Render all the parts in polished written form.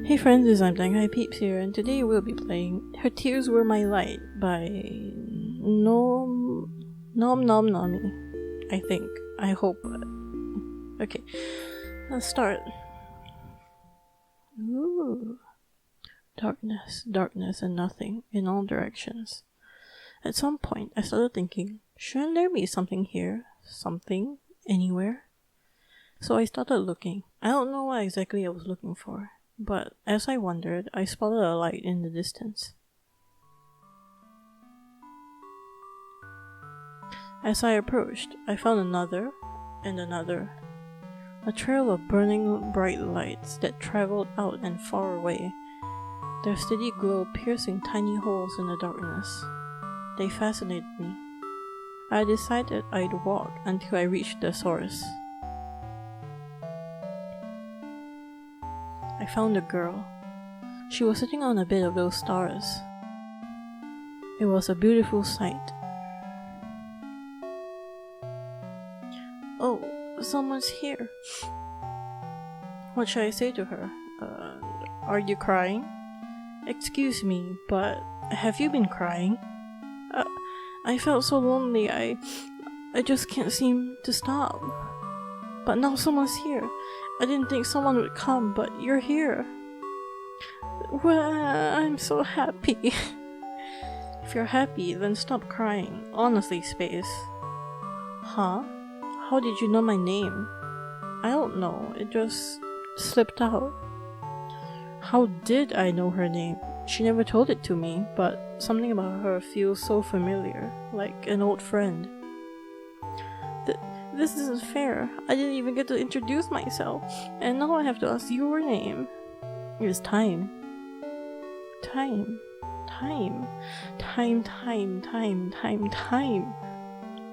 Hey friends, it's I'm Hi Peeps here, and today we'll be playing Her Tears Were My Light by Nom Nami. I think. I hope. Okay, let's start. Ooh. Darkness, and nothing in all directions. At some point, I started thinking, shouldn't there be something here? Something? Anywhere? So I started looking. I don't know what exactly I was looking for. But as I wondered, I spotted a light in the distance. As I approached, I found another and another. A trail of burning bright lights that traveled out and far away, their steady glow piercing tiny holes in the darkness. They fascinated me. I decided I'd walk until I reached the source. I found a girl. She was sitting on a bit of those stars. It was a beautiful sight. Oh, someone's here. What should I say to her? Are you crying? Excuse me, but have you been crying? I felt so lonely, I just can't seem to stop. But now someone's here. I didn't think someone would come, but you're here. Well, I'm so happy. If you're happy, then stop crying. Honestly, Space. Huh? How did you know my name? I don't know. It just slipped out. How did I know her name? She never told it to me, but something about her feels so familiar, like an old friend. This isn't fair. I didn't even get to introduce myself, and now I have to ask your name. It's time. Time.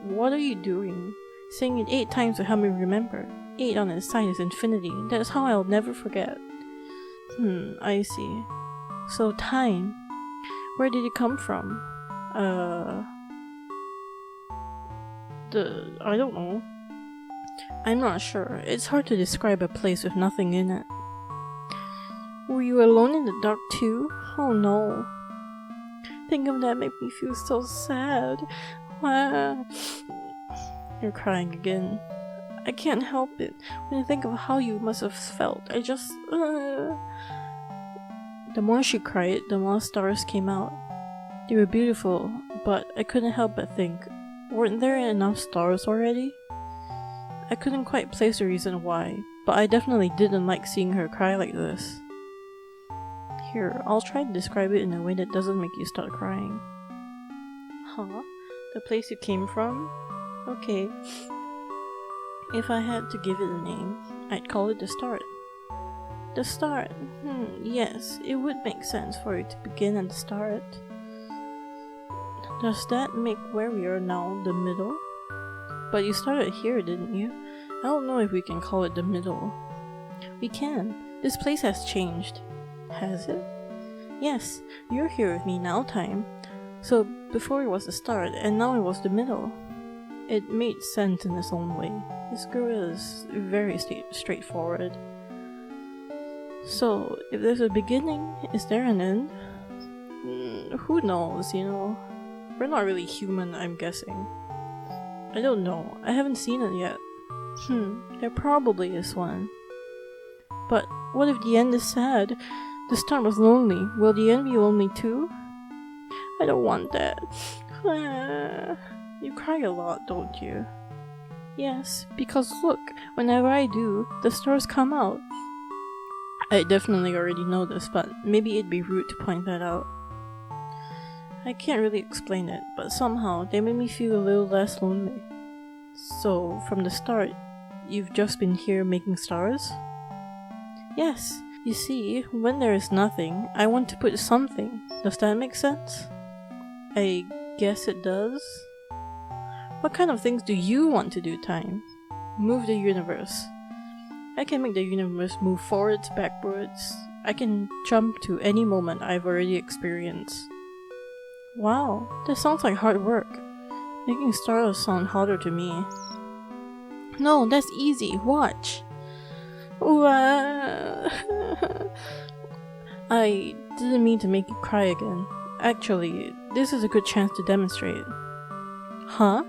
What are you doing? Saying it 8 times to help me remember. 8 on its side is infinity. That's how I'll never forget. I see. So time. Where did it come from? I don't know. I'm not sure. It's hard to describe a place with nothing in it. Were you alone in the dark too? Oh no. Think of that make me feel so sad. You're crying again. I can't help it. When I think of how you must have felt, I just... The more she cried, the more stars came out. They were beautiful, but I couldn't help but think, weren't there enough stars already? I couldn't quite place the reason why, but I definitely didn't like seeing her cry like this. Here, I'll try to describe it in a way that doesn't make you start crying. Huh? The place you came from? Okay. If I had to give it a name, I'd call it the start. The start? Yes, it would make sense for it to begin at the start. Does that make where we are now the middle? But you started here, didn't you? I don't know if we can call it the middle. We can. This place has changed. Has it? Yes, you're here with me now, Time. So before it was the start, and now it was the middle. It made sense in its own way. This girl is very straightforward. So, if there's a beginning, is there an end? Who knows, you know? We're not really human, I'm guessing. I don't know. I haven't seen it yet. There probably is one. But what if the end is sad? The start was lonely. Will the end be lonely too? I don't want that. You cry a lot, don't you? Yes, because look, whenever I do, the stars come out. I definitely already know this, but maybe it'd be rude to point that out. I can't really explain it, but somehow they made me feel a little less lonely. So, from the start, you've just been here making stars? Yes, you see, when there is nothing, I want to put something. Does that make sense? I guess it does. What kind of things do you want to do, Time? Move the universe. I can make the universe move forwards, backwards. I can jump to any moment I've already experienced. Wow, that sounds like hard work. Making stars sound harder to me. No, that's easy. Watch. I didn't mean to make you cry again. Actually, this is a good chance to demonstrate. Huh?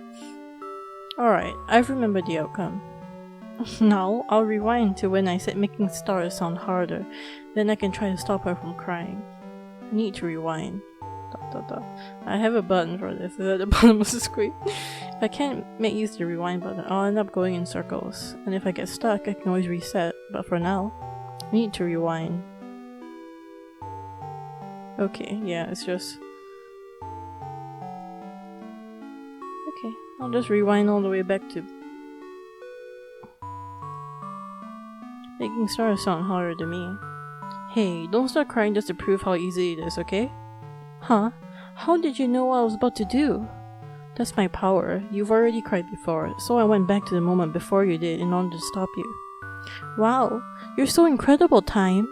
Alright, I've remembered the outcome. Now, I'll rewind to when I said making stars sound harder. Then I can try to stop her from crying. I need to rewind. ... I have a button for this. Is at the bottom of the screen. If I can't make use of the rewind button, I'll end up going in circles. And if I get stuck, I can always reset. But for now, I need to rewind. Okay, yeah, it's just... Okay, I'll just rewind all the way back to... Making stars sound harder to me. Hey, don't start crying just to prove how easy it is, okay? Huh? How did you know what I was about to do? That's my power. You've already cried before, so I went back to the moment before you did in order to stop you. Wow, you're so incredible, Time.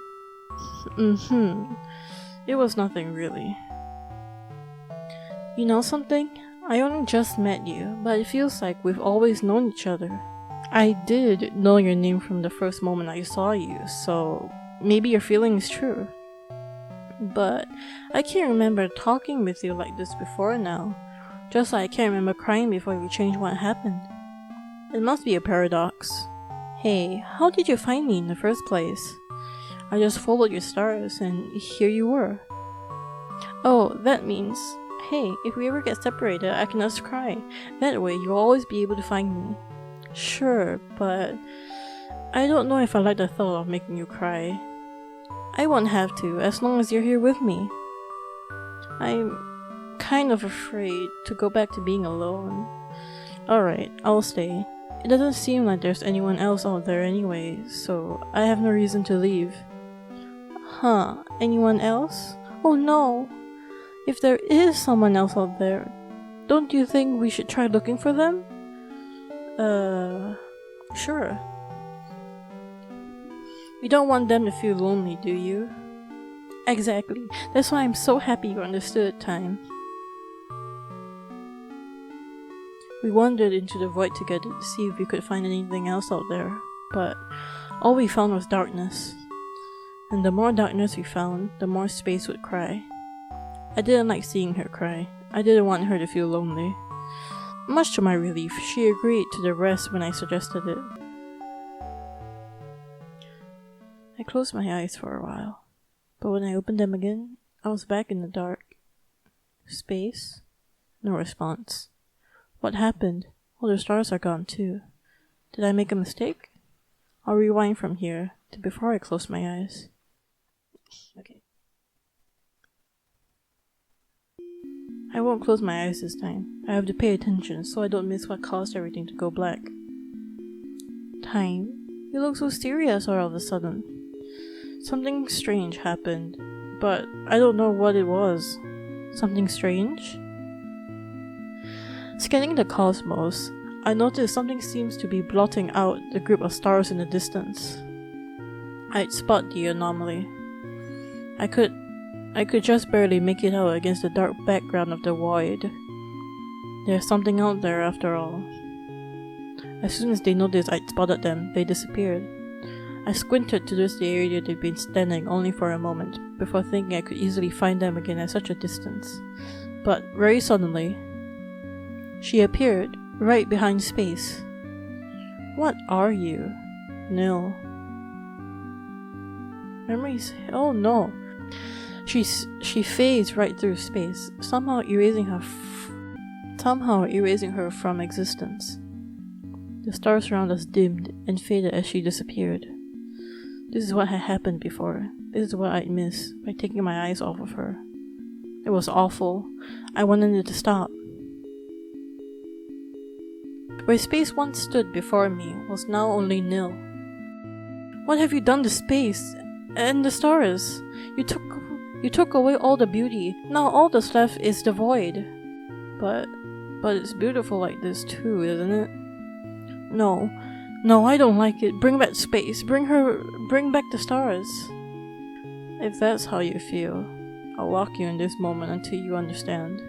It was nothing really. You know something? I only just met you, but it feels like we've always known each other. I did know your name from the first moment I saw you, so maybe your feeling is true. But I can't remember talking with you like this before now. Just like I can't remember crying before you changed what happened. It must be a paradox. Hey, how did you find me in the first place? I just followed your stars and here you were. Oh, that means, hey, if we ever get separated, I can just cry. That way you'll always be able to find me. Sure, but I don't know if I like the thought of making you cry. I won't have to, as long as you're here with me. I'm kind of afraid to go back to being alone. Alright, I'll stay. It doesn't seem like there's anyone else out there anyway, so I have no reason to leave. Huh, anyone else? Oh no! If there is someone else out there, don't you think we should try looking for them? Sure. You don't want them to feel lonely, do you? Exactly. That's why I'm so happy you understood, Time. We wandered into the void together to see if we could find anything else out there, but all we found was darkness. And the more darkness we found, the more space would cry. I didn't like seeing her cry. I didn't want her to feel lonely. Much to my relief, she agreed to the rest when I suggested it. I closed my eyes for a while, but when I opened them again, I was back in the dark. Space? No response. What happened? Well, the stars are gone too. Did I make a mistake? I'll rewind from here to before I close my eyes. Okay. I won't close my eyes this time. I have to pay attention so I don't miss what caused everything to go black. Time? You look so serious all of a sudden. Something strange happened, but I don't know what it was. Something strange? Scanning the cosmos, I noticed something seems to be blotting out the group of stars in the distance. I'd spot the anomaly. I could just barely make it out against the dark background of the void. There's something out there after all. As soon as they noticed I'd spotted them, they disappeared. I squinted towards the area they'd been standing only for a moment, before thinking I could easily find them again at such a distance. But very suddenly, she appeared right behind Space. What are you? Nil. Memories? Oh no. She fades right through Space, somehow erasing her from existence. The stars around us dimmed and faded as she disappeared. This is what had happened before. This is what I'd miss by taking my eyes off of her. It was awful. I wanted it to stop. Where Space once stood before me was now only nil. What have you done to Space? And the stars? You took away all the beauty. Now all that's left is the void. But it's beautiful like this too, isn't it? No, I don't like it. Bring back Space. Bring back the stars. If that's how you feel, I'll lock you in this moment until you understand.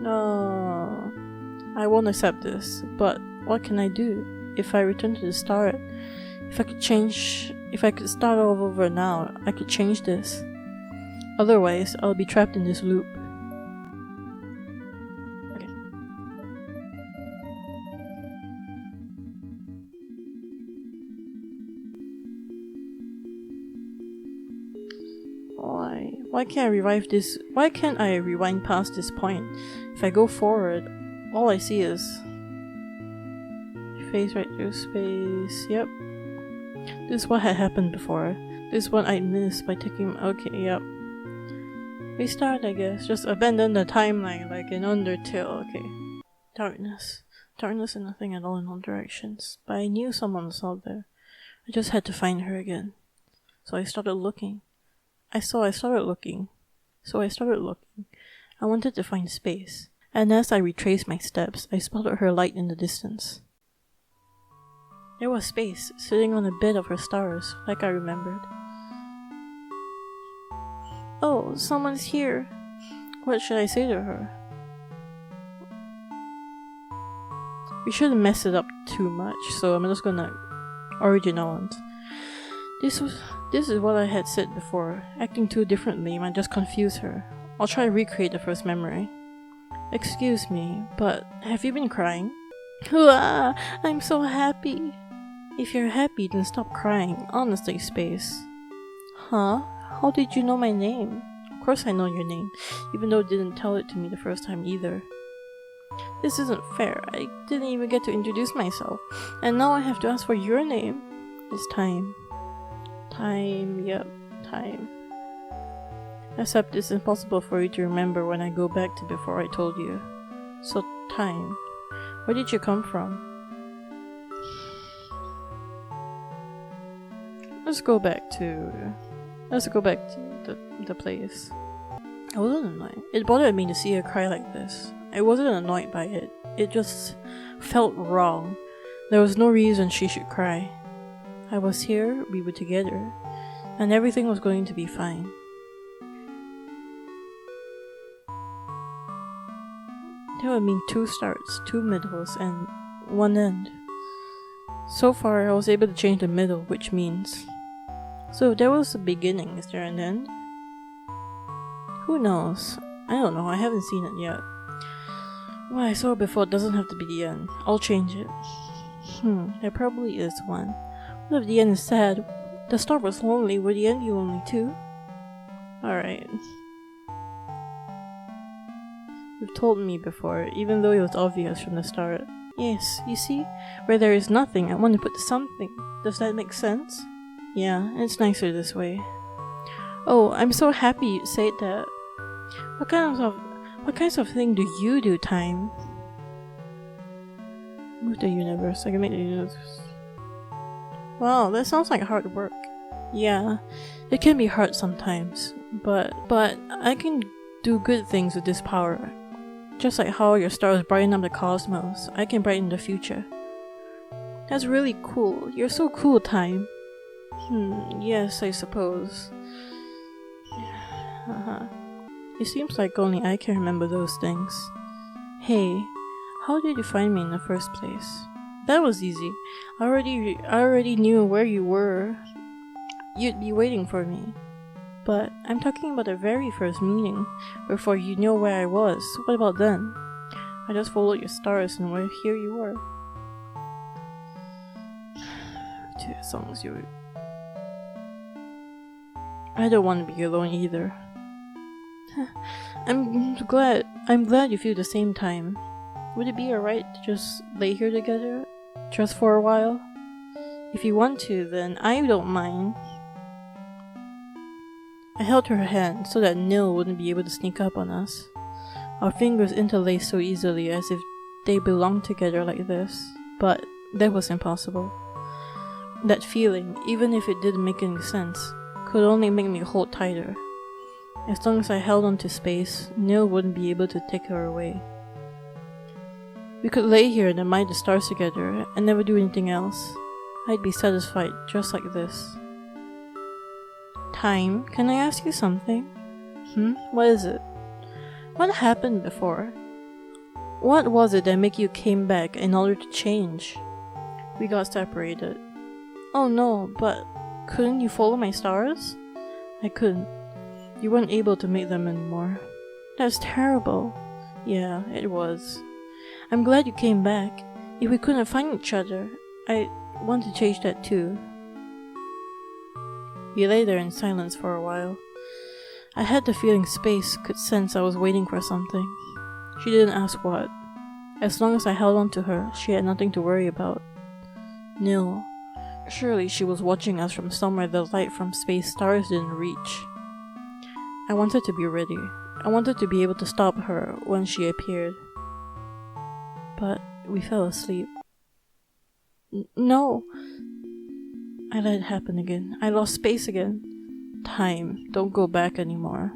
No, I won't accept this, but what can I do? If I return to the start, if I could change If I could start all over now, I could change this. Otherwise, I'll be trapped in this loop. Okay. Why can't I revive this? Why can't I rewind past this point? If I go forward, all I see is face right through space. Yep. This is what had happened before. This is what I missed by taking. Okay, yep. Restart, I guess. Just abandon the timeline like in Undertale. Okay. Darkness. Darkness and nothing at all in all directions. But I knew someone was out there. I just had to find her again. So I started looking. I started looking. I wanted to find space. And as I retraced my steps, I spotted her light in the distance. There was space, sitting on a bed of her stars, like I remembered. Oh, someone's here. What should I say to her? We shouldn't mess it up too much, so I'm just gonna original. This is what I had said before. Acting too differently might just confuse her. I'll try to recreate the first memory. Excuse me, but have you been crying? I'm so happy. If you're happy, then stop crying. Honestly, Space. Huh? How did you know my name? Of course I know your name, even though you didn't tell it to me the first time either. This isn't fair. I didn't even get to introduce myself, and now I have to ask for your name. It's time. Time, yep, time. Except it's impossible for you to remember when I go back to before I told you. So, time. Where did you come from? Let's go back to the place. I wasn't annoyed. It bothered me to see her cry like this. I wasn't annoyed by it. It just felt wrong. There was no reason she should cry. I was here, we were together, and everything was going to be fine. There would mean 2 starts, 2 middles, and 1 end. So far, I was able to change the middle, which means... So if there was a beginning, is there an end? Who knows? I don't know, I haven't seen it yet. What I saw before doesn't have to be the end. I'll change it. There probably is one. What if the end is sad? The start was lonely, would the end be lonely too? Alright. You've told me before, even though it was obvious from the start. Yes, you see? Where there is nothing, I want to put something. Does that make sense? Yeah, it's nicer this way. Oh, I'm so happy you said that. What kinds of thing do you do, Time? Move the universe. I can make the universe. Wow, that sounds like hard work. Yeah, it can be hard sometimes, but I can do good things with this power. Just like how your stars brighten up the cosmos, I can brighten the future. That's really cool. You're so cool, Time. Yes, I suppose. It seems like only I can remember those things. Hey, how did you find me in the first place? That was easy. I already knew where you were. You'd be waiting for me. But I'm talking about the very first meeting, before you knew where I was. What about then? I just followed your stars and here you were. 2 songs you... I don't want to be alone either. I'm glad you feel the same time. Would it be alright to just lay here together? Just for a while? If you want to, then I don't mind. I held her hand so that Nil wouldn't be able to sneak up on us. Our fingers interlaced so easily as if they belonged together like this, but that was impossible. That feeling, even if it didn't make any sense, could only make me hold tighter. As long as I held on to space, Nil wouldn't be able to take her away. We could lay here and admire the stars together and never do anything else. I'd be satisfied just like this. Time, can I ask you something? What is it? What happened before? What was it that made you came back in order to change? We got separated. Oh no, but Couldn't you follow my stars? I couldn't. You weren't able to make them anymore. That's terrible. Yeah, it was. I'm glad you came back. If we couldn't find each other, I want to change that too. We lay there in silence for a while. I had the feeling Space could sense I was waiting for something. She didn't ask what. As long as I held on to her, she had nothing to worry about. Nil. Surely she was watching us from somewhere the light from space stars didn't reach. I wanted to be ready. I wanted to be able to stop her when she appeared. But we fell asleep. No! I let it happen again. I lost Space again. Time. Don't go back anymore.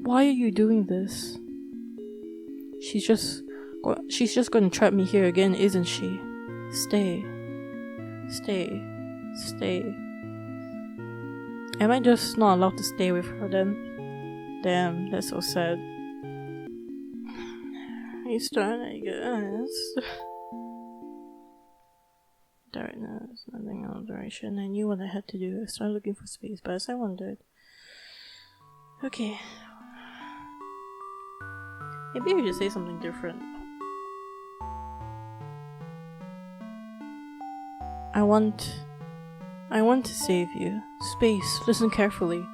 Why are you doing this? She's just going to trap me here again, isn't she? Stay. Stay. Stay. Am I just not allowed to stay with her then? Damn, that's so sad. Restart, I guess. Darkness, nothing out of direction. I knew what I had to do. I started looking for Space, but as I wondered. Okay. Maybe I should say something different. I want to save you. Space, listen carefully.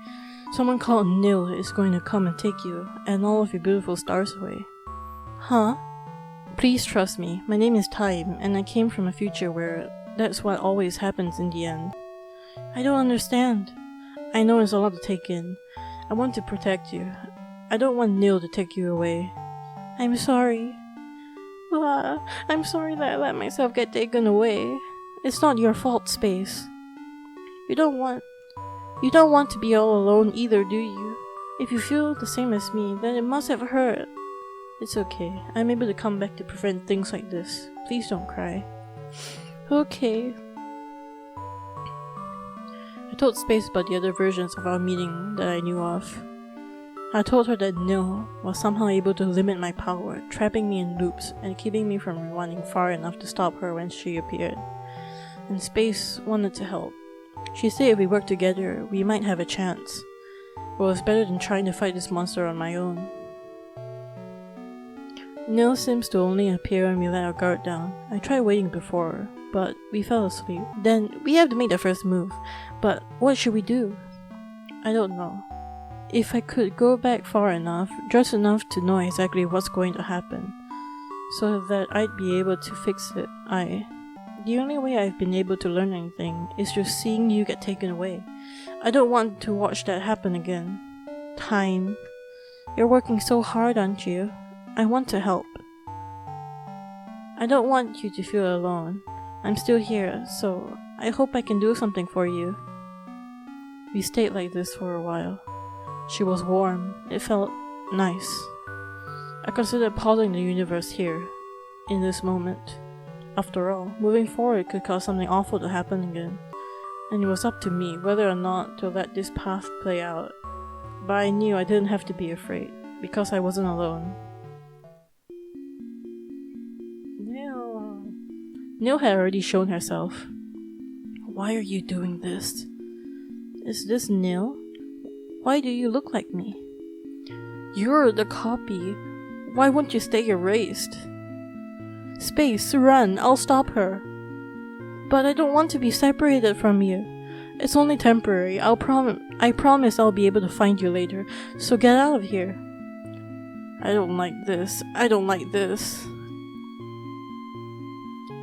Someone called Nil is going to come and take you and all of your beautiful stars away. Huh? Please trust me. My name is Time, and I came from a future where that's what always happens in the end. I don't understand. I know it's a lot to take in. I want to protect you. I don't want Nil to take you away. I'm sorry. I'm sorry that I let myself get taken away. It's not your fault, Space. You don't want to be all alone either, do you? If you feel the same as me, then it must have hurt. It's okay. I'm able to come back to prevent things like this. Please don't cry. Okay. I told Space about the other versions of our meeting that I knew of. I told her that Nil was somehow able to limit my power, trapping me in loops and keeping me from running far enough to stop her when she appeared. And Space wanted to help. She said if we worked together, we might have a chance. It was better than trying to fight this monster on my own. Nil seems to only appear when we let our guard down. I tried waiting before her, but we fell asleep. Then we have to make the first move. But what should we do? I don't know. If I could go back far enough, just enough to know exactly what's going to happen, so that I'd be able to fix it, The only way I've been able to learn anything is just seeing you get taken away. I don't want to watch that happen again. Time. You're working so hard, aren't you? I want to help. I don't want you to feel alone. I'm still here, so I hope I can do something for you. We stayed like this for a while. She was warm. It felt nice. I considered pausing the universe here, in this moment. After all, moving forward could cause something awful to happen again, and it was up to me whether or not to let this path play out. But I knew I didn't have to be afraid, because I wasn't alone. Nil had already shown herself. Why are you doing this? Is this Nil? Why do you look like me? You're the copy. Why won't you stay erased? Space, run, I'll stop her. But I don't want to be separated from you. It's only temporary. I promise I'll be able to find you later, so get out of here. I don't like this. I don't like this.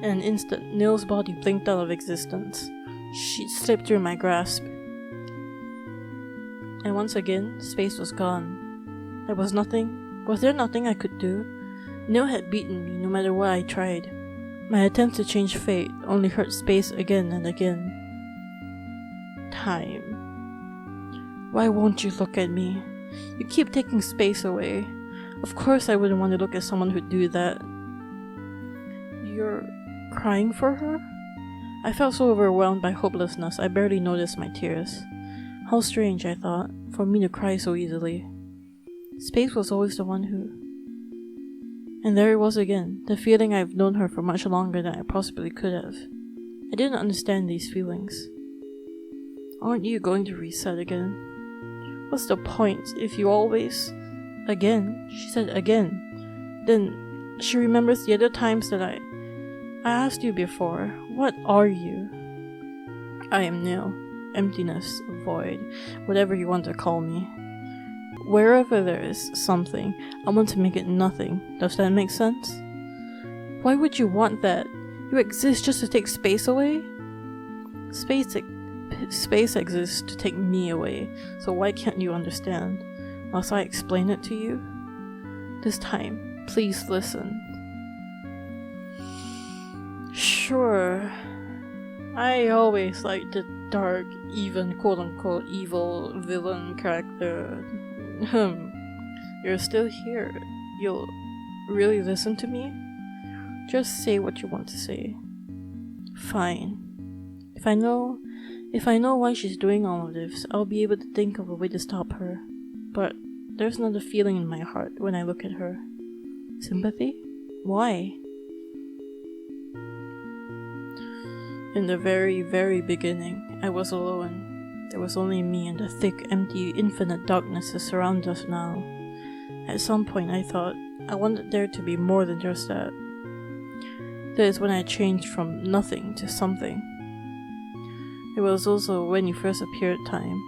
In an instant, Nil's body blinked out of existence. She slipped through my grasp. And once again, Space was gone. There was nothing. Was there nothing I could do? Nil had beaten me no matter what I tried. My attempt to change fate only hurt Space again and again. Time. Why won't you look at me? You keep taking Space away. Of course I wouldn't want to look at someone who'd do that. You're crying for her? I felt so overwhelmed by hopelessness I barely noticed my tears. How strange, I thought, for me to cry so easily. Space was always the one who... And there it was again, the feeling I've known her for much longer than I possibly could have. I didn't understand these feelings. Aren't you going to reset again? What's the point if you always... Again? She said again. Then she remembers the other times that I asked you before, what are you? I am nil. Emptiness, void, whatever you want to call me. Wherever there is something, I want to make it nothing. Does that make sense? Why would you want that? You exist just to take space away? Space exists to take me away, so why can't you understand? Must I explain it to you? This time, please listen. Sure. I always liked the dark, even quote-unquote evil villain character. You're still here. You'll really listen to me? Just say what you want to say. Fine. If I know why she's doing all of this, I'll be able to think of a way to stop her. But there's another feeling in my heart when I look at her. Sympathy? Why? In the very, very beginning, I was alone. There was only me and the thick, empty, infinite darkness that surrounds us now. At some point I thought, I wanted there to be more than just that. That is when I changed from nothing to something. It was also when you first appeared time.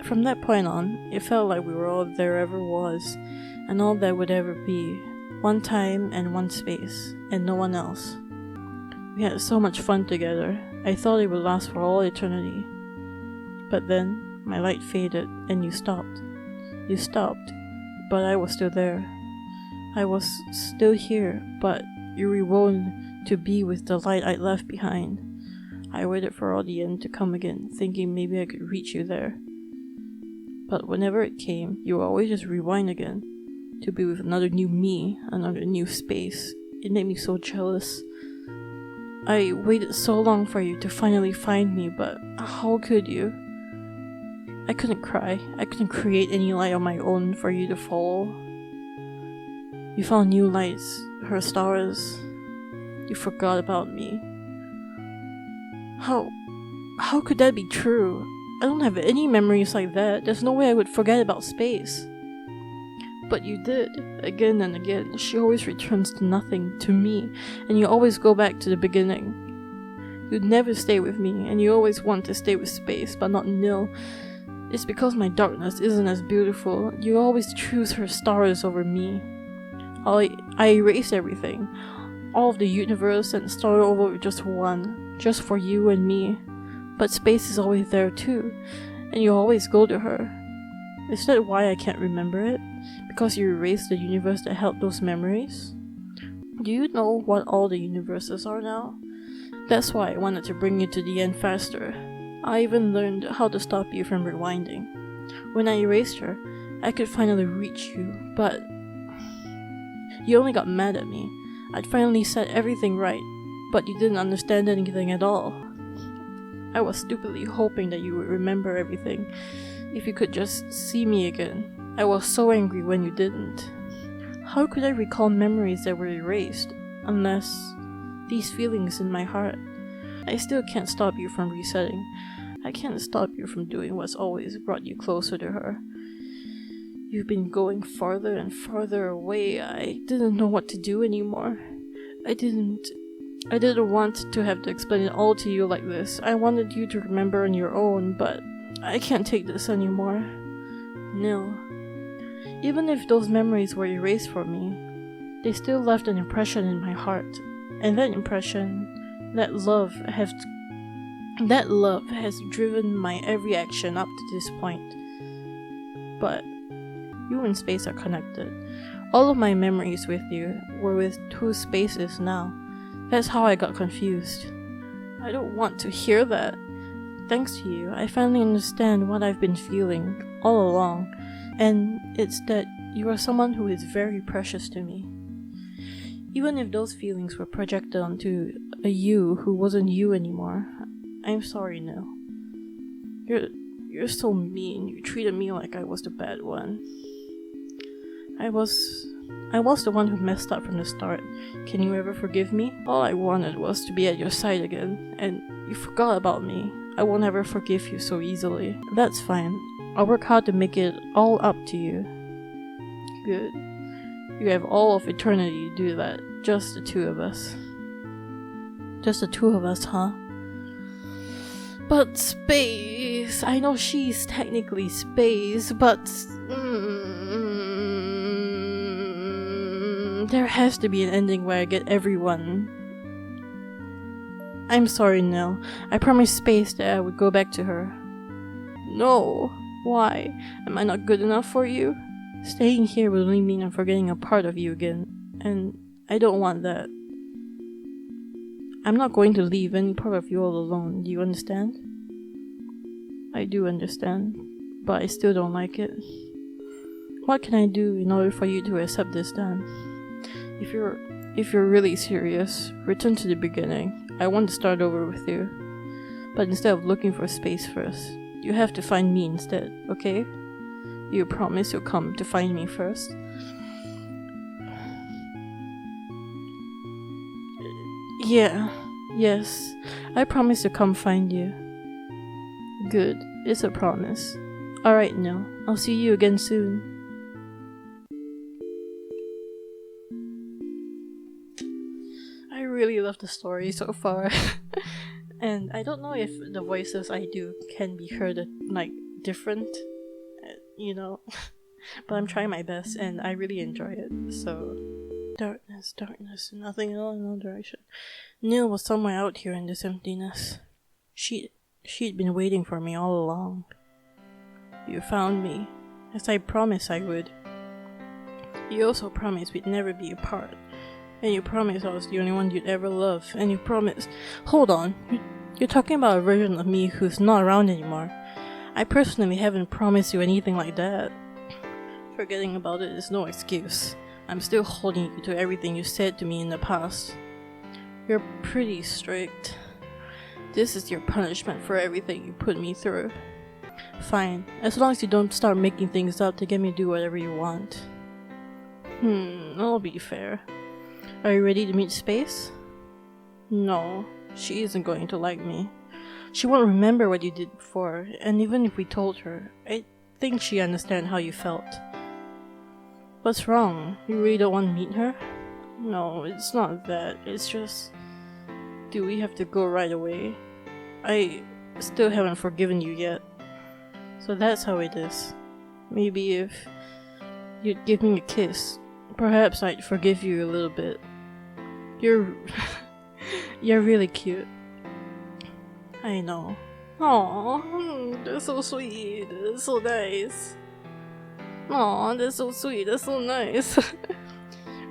From that point on, it felt like we were all there ever was, and all there would ever be. One time and one space, and no one else. We had so much fun together, I thought it would last for all eternity. But then, my light faded, and you stopped. You stopped, but I was still there. I was still here, but you rewound to be with the light I left behind. I waited for all the end to come again, thinking maybe I could reach you there. But whenever it came, you would always just rewind again, to be with another new me, another new space. It made me so jealous. I waited so long for you to finally find me, but how could you? I couldn't cry. I couldn't create any light on my own for you to follow. You found new lights, her stars. You forgot about me. How could that be true? I don't have any memories like that. There's no way I would forget about space. But you did, again and again. She always returns to nothing, to me, and you always go back to the beginning. You'd never stay with me, and you always want to stay with space, but not nil. It's because my darkness isn't as beautiful. You always choose her stars over me. I erased everything, all of the universe, and started over with just one, just for you and me. But space is always there too, and you always go to her. Is that why I can't remember it? Because you erased the universe that held those memories? Do you know what all the universes are now? That's why I wanted to bring you to the end faster. I even learned how to stop you from rewinding. When I erased her, I could finally reach you, but you only got mad at me. I'd finally set everything right, but you didn't understand anything at all. I was stupidly hoping that you would remember everything, if you could just see me again. I was so angry when you didn't. How could I recall memories that were erased, unless these feelings in my heart? I still can't stop you from resetting. I can't stop you from doing what's always brought you closer to her. You've been going farther and farther away. I didn't know what to do anymore. I didn't want to have to explain it all to you like this. I wanted you to remember on your own, but I can't take this anymore. No. Even if those memories were erased from me, they still left an impression in my heart. And that impression, that love has driven my every action up to this point. But you and space are connected. All of my memories with you were with two spaces now. That's how I got confused. I don't want to hear that. Thanks to you, I finally understand what I've been feeling all along, and it's that you are someone who is very precious to me. Even if those feelings were projected onto a you who wasn't you anymore, I'm sorry now. You're so mean. You treated me like I was the bad one. I was the one who messed up from the start. Can you ever forgive me? All I wanted was to be at your side again, and you forgot about me. I won't ever forgive you so easily. That's fine. I'll work hard to make it all up to you. Good. You have all of eternity to do that. Just the two of us. Just the two of us, huh? But space! I know she's technically space, but... there has to be an ending where I get everyone. I'm sorry, Nell. I promised Space that I would go back to her. No. Why? Am I not good enough for you? Staying here will only mean I'm forgetting a part of you again, and I don't want that. I'm not going to leave any part of you all alone, do you understand? I do understand, but I still don't like it. What can I do in order for you to accept this then? If you're really serious, return to the beginning. I want to start over with you. But instead of looking for Space first, you have to find me instead, okay? You promise you'll come to find me first? Yes. I promise to come find you. Good. It's a promise. Alright, now. I'll see you again soon. I really love the story so far. And I don't know if the voices I do can be heard like different, you know. But I'm trying my best and I really enjoy it. So darkness, nothing in no direction. Neil was somewhere out here in this emptiness. She'd been waiting for me all along. You found me, as I promised I would. You also promised we'd never be apart. And you promised I was the only one you'd ever love. And you promised... Hold on. You're talking about a version of me who's not around anymore. I personally haven't promised you anything like that. Forgetting about it is no excuse. I'm still holding you to everything you said to me in the past. You're pretty strict. This is your punishment for everything you put me through. Fine, as long as you don't start making things up to get me to do whatever you want. I'll be fair. Are you ready to meet Space? No, she isn't going to like me. She won't remember what you did before, and even if we told her, I think she understands how you felt. What's wrong? You really don't want to meet her? No, it's not that. It's just... Do we have to go right away? I still haven't forgiven you yet. So that's how it is. Maybe if you'd give me a kiss, perhaps I'd forgive you a little bit. You're really cute. I know. Aww, they're so sweet. They're so nice. Aww, they're so sweet. They're so nice.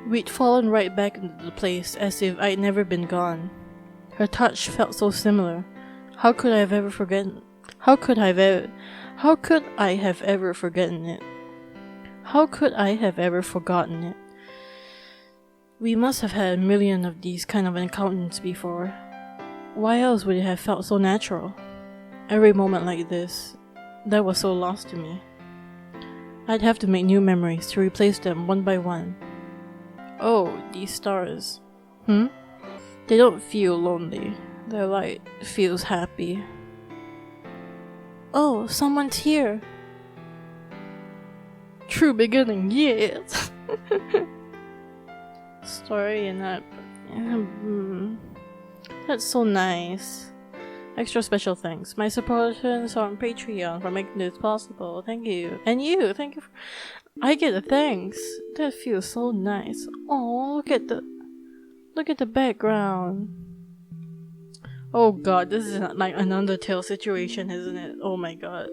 We'd fallen right back into the place as if I'd never been gone. Her touch felt so similar. How could I have ever forgotten? How could I have ever forgotten it? How could I have ever forgotten it? We must have had a million of these kind of encounters before. Why else would it have felt so natural? Every moment like this, that was so lost to me. I'd have to make new memories to replace them one by one. Oh, these stars. They don't feel lonely. Their light feels happy. Oh, someone's here! True beginning, yes! Story and that... That's so nice. Extra special thanks. My supporters on Patreon for making this possible. Thank you. And you, thank you for... I get a thanks. That feels so nice. Oh, look at the background. Oh god, this is like an Undertale situation, isn't it? Oh my god.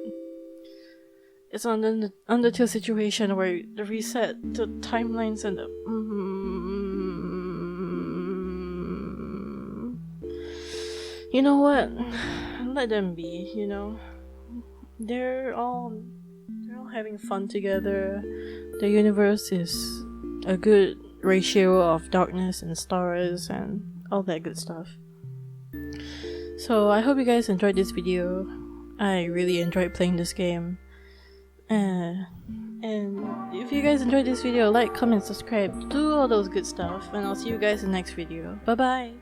It's an Undertale situation where the reset the timelines and the... You know what? Let them be, you know. They're all having fun together. The universe is a good ratio of darkness and stars and all that good stuff. So I hope you guys enjoyed this video. I really enjoyed playing this game. And if you guys enjoyed this video, like, comment, subscribe, do all those good stuff, and I'll see you guys in the next video. Bye bye!